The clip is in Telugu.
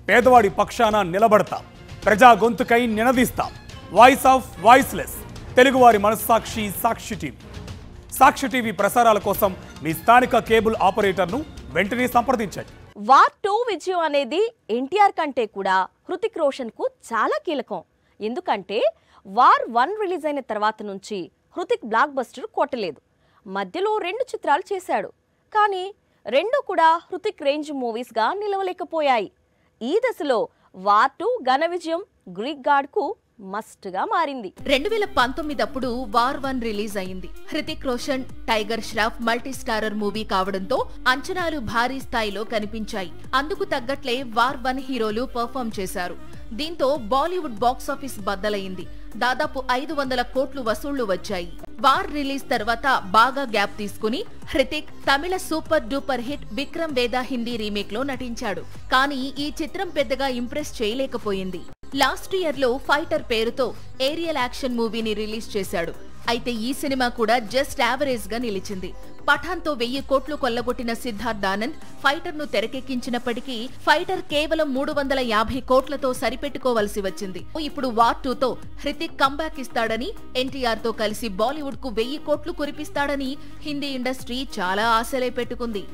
పేదవాడి పక్షాన నిలబడతాం, ప్రజా గొంతుకై నినదిస్తాం. వాయిస్ ఆఫ్ వాయిస్లెస్, తెలుగువారి మనస్సాక్షి సాక్షి టీవీ. సాక్షి టీవీ ప్రసారాల కోసం మీ స్థానిక కేబుల్ ఆపరేటర్ను వెంటనే సంప్రదించండి. వార్ 2 విజయం అనేది ఎన్టీఆర్ కంటే కూడా హృతిక్ రోషన్కు చాలా కీలకం. ఎందుకంటే వార్ 1 రిలీజ్ అయిన తర్వాత నుంచి హృతిక్ బ్లాక్ బస్టర్ కొట్టలేదు. మధ్యలో 2 చిత్రాలు చేశాడు, కానీ రెండు కూడా హృతిక్ రేంజ్ మూవీస్గా నిలవలేకపోయాయి. ఈ దశలో వార్ 2 ఘన విజయం గ్రీక్ గాడ్కు మస్ట్గా మారింది. 2019 అప్పుడు వార్ 1 రిలీజ్ అయింది. Hrithik Roshan, tiger Shroff multi starrer movie కావడంతో అంచనాలు భారీ స్థాయిలో కనిపించాయి. అందుకు తగ్గట్లే వార్ 1 హీరోలు పర్ఫామ్ చేశారు. దీంతో బాలీవుడ్ బాక్సాఫీస్ బద్దలైంది. దాదాపు 500 కోట్లు వసూళ్లు వచ్చాయి. వార్ రిలీజ్ తర్వాత బాగా గ్యాప్ తీసుకుని హృతిక్ తమిళ సూపర్ డూపర్ హిట్ విక్రమ్ వేద హిందీ రీమేక్ లో నటించాడు. కానీ ఈ చిత్రం పెద్దగా ఇంప్రెస్ చేయలేకపోయింది. లాస్ట్ ఇయర్ లో ఫైటర్ పేరుతో ఏరియల్ యాక్షన్ మూవీని రిలీజ్ చేశాడు. అయితే ఈ సినిమా కూడా జస్ట్ యావరేజ్ గా నిలిచింది. పఠాన్ తో 1000 కోట్లు కొల్లగొట్టిన సిద్ధార్థ్ ఆనంద్ ఫైటర్ ను తెరకెక్కించినప్పటికీ ఫైటర్ కేవలం 350 కోట్లతో సరిపెట్టుకోవలసి వచ్చింది. ఇప్పుడు వార్ 2 తో హృతిక్ కంబ్యాక్ ఇస్తాడని, ఎన్టీఆర్ తో కలిసి బాలీవుడ్ కు 1000 కోట్లు కురిపిస్తాడని హిందీ ఇండస్ట్రీ చాలా ఆశలే పెట్టుకుంది.